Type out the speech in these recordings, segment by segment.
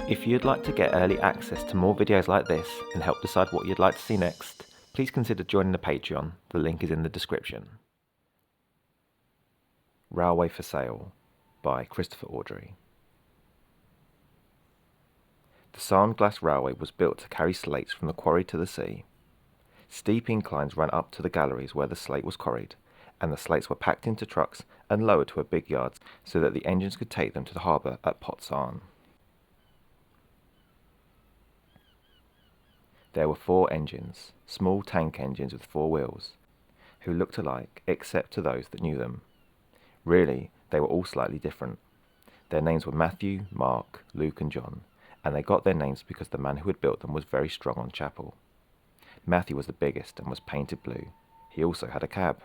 If you'd like to get early access to more videos like this and help decide what you'd like to see next, please consider joining the Patreon. The link is in the description. Railway for Sale by Christopher Awdry. The Sarnglas Railway was built to carry slates from the quarry to the sea. Steep inclines ran up to the galleries where the slate was quarried, and the slates were packed into trucks and lowered to a big yard so that the engines could take them to the harbour at Sarn. There were 4 engines, small tank engines with 4 wheels, who looked alike except to those that knew them. Really, they were all slightly different. Their names were Matthew, Mark, Luke and John, and they got their names because the man who had built them was very strong on chapel. Matthew was the biggest and was painted blue. He also had a cab.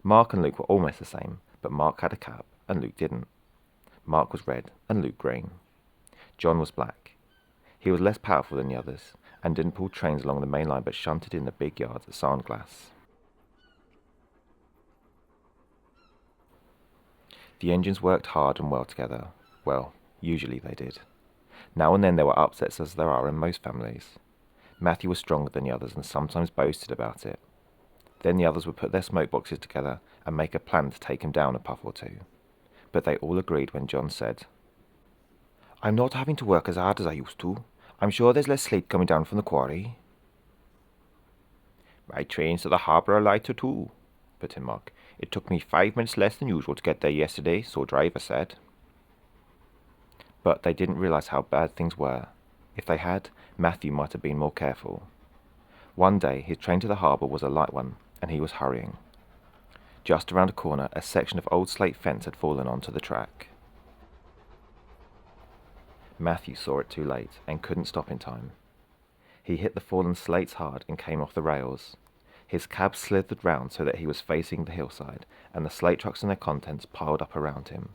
Mark and Luke were almost the same, but Mark had a cab and Luke didn't. Mark was red and Luke green. John was black. He was less powerful than the others, and didn't pull trains along the main line but shunted in the big yards at Sarnglas. The engines worked hard and well together. Well, usually they did. Now and then there were upsets, as there are in most families. Matthew was stronger than the others and sometimes boasted about it. Then the others would put their smoke boxes together and make a plan to take him down a puff or two. But they all agreed when John said, "I'm not having to work as hard as I used to. I'm sure there's less slate coming down from the quarry." "My trains to the harbour are lighter too," put in Mark. "It took me 5 minutes less than usual to get there yesterday, so driver said." But they didn't realise how bad things were. If they had, Matthew might have been more careful. One day his train to the harbour was a light one, and he was hurrying. Just around a corner, a section of old slate fence had fallen onto the track. Matthew saw it too late and couldn't stop in time. He hit the fallen slates hard and came off the rails. His cab slithered round so that he was facing the hillside, and the slate trucks and their contents piled up around him.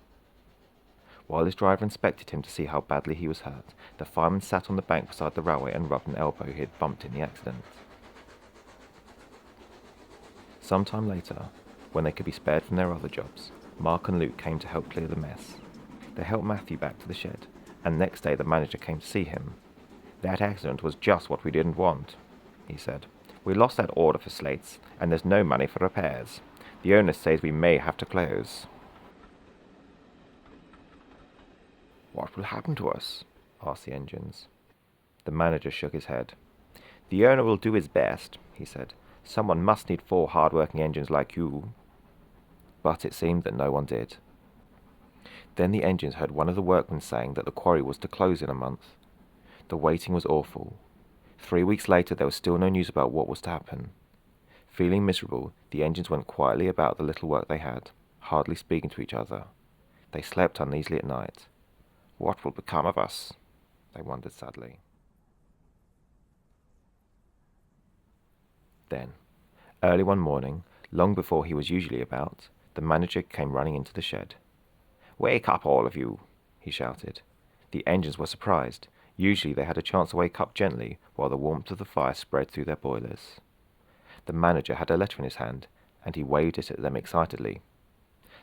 While his driver inspected him to see how badly he was hurt, the fireman sat on the bank beside the railway and rubbed an elbow he had bumped in the accident. Some time later, when they could be spared from their other jobs, Mark and Luke came to help clear the mess. They helped Matthew back to the shed, and next day the manager came to see him. "That accident was just what we didn't want," he said. "We lost that order for slates, and there's no money for repairs. The owner says we may have to close." "What will happen to us?" asked the engines. The manager shook his head. "The owner will do his best," he said. "Someone must need 4 hard-working engines like you." But it seemed that no one did. Then the engines heard one of the workmen saying that the quarry was to close in a month. The waiting was awful. 3 weeks later there was still no news about what was to happen. Feeling miserable, the engines went quietly about the little work they had, hardly speaking to each other. They slept uneasily at night. "What will become of us?" they wondered sadly. Then, early one morning, long before he was usually about, the manager came running into the shed. "Wake up, all of you," he shouted. The engines were surprised. Usually they had a chance to wake up gently while the warmth of the fire spread through their boilers. The manager had a letter in his hand, and he waved it at them excitedly.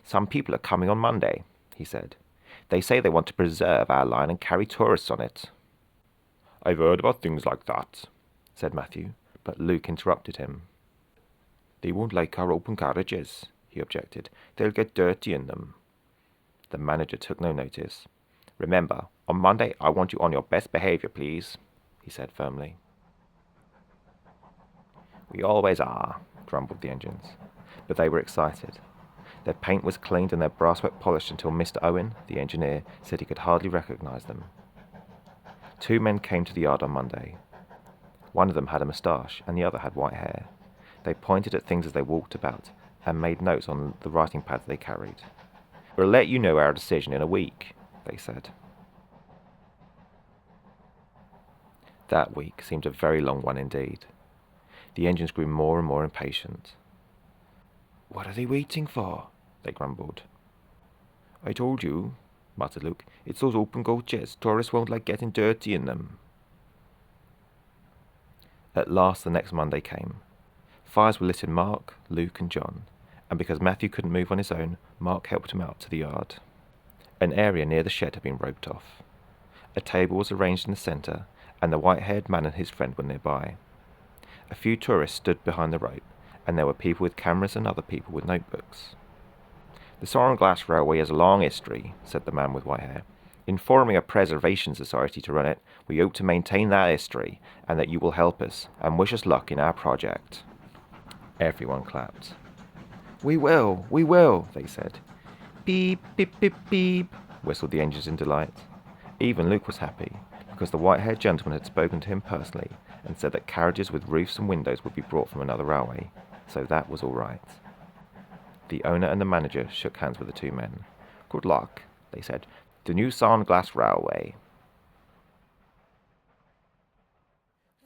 "Some people are coming on Monday," he said. "They say they want to preserve our line and carry tourists on it." "I've heard about things like that," said Matthew, but Luke interrupted him. "They won't like our open carriages," he objected. "They'll get dirty in them." The manager took no notice. "Remember, on Monday I want you on your best behaviour, please," he said firmly. "We always are," grumbled the engines. But they were excited. Their paint was cleaned and their brasswork polished until Mr. Owen, the engineer, said he could hardly recognise them. 2 men came to the yard on Monday. One of them had a moustache and the other had white hair. They pointed at things as they walked about and made notes on the writing pads they carried. "We'll let you know our decision in a week," they said. That week seemed a very long one indeed. The engines grew more and more impatient. "What are they waiting for?" they grumbled. "I told you," muttered Luke. "It's those open coaches. Tourists won't like getting dirty in them." At last the next Monday came. Fires were lit in Mark, Luke and John, and because Matthew couldn't move on his own, Mark helped him out to the yard. An area near the shed had been roped off. A table was arranged in the centre, and the white-haired man and his friend were nearby. A few tourists stood behind the rope, and there were people with cameras and other people with notebooks. "The Sarnglas Railway has a long history," said the man with white hair. "In forming a preservation society to run it, we hope to maintain that history, and that you will help us, and wish us luck in our project." Everyone clapped. We will," they said. "Beep, beep, beep, beep," whistled the engines in delight. Even Luke was happy, because the white-haired gentleman had spoken to him personally and said that carriages with roofs and windows would be brought from another railway, so that was all right. The owner and the manager shook hands with the two men. "Good luck," they said. "The new Sarnglas Railway."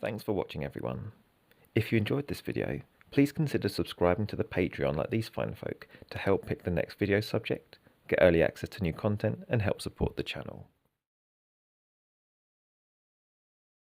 Thanks for watching, everyone. If you enjoyed this video, please consider subscribing to the Patreon like these fine folk to help pick the next video subject, get early access to new content, and help support the channel.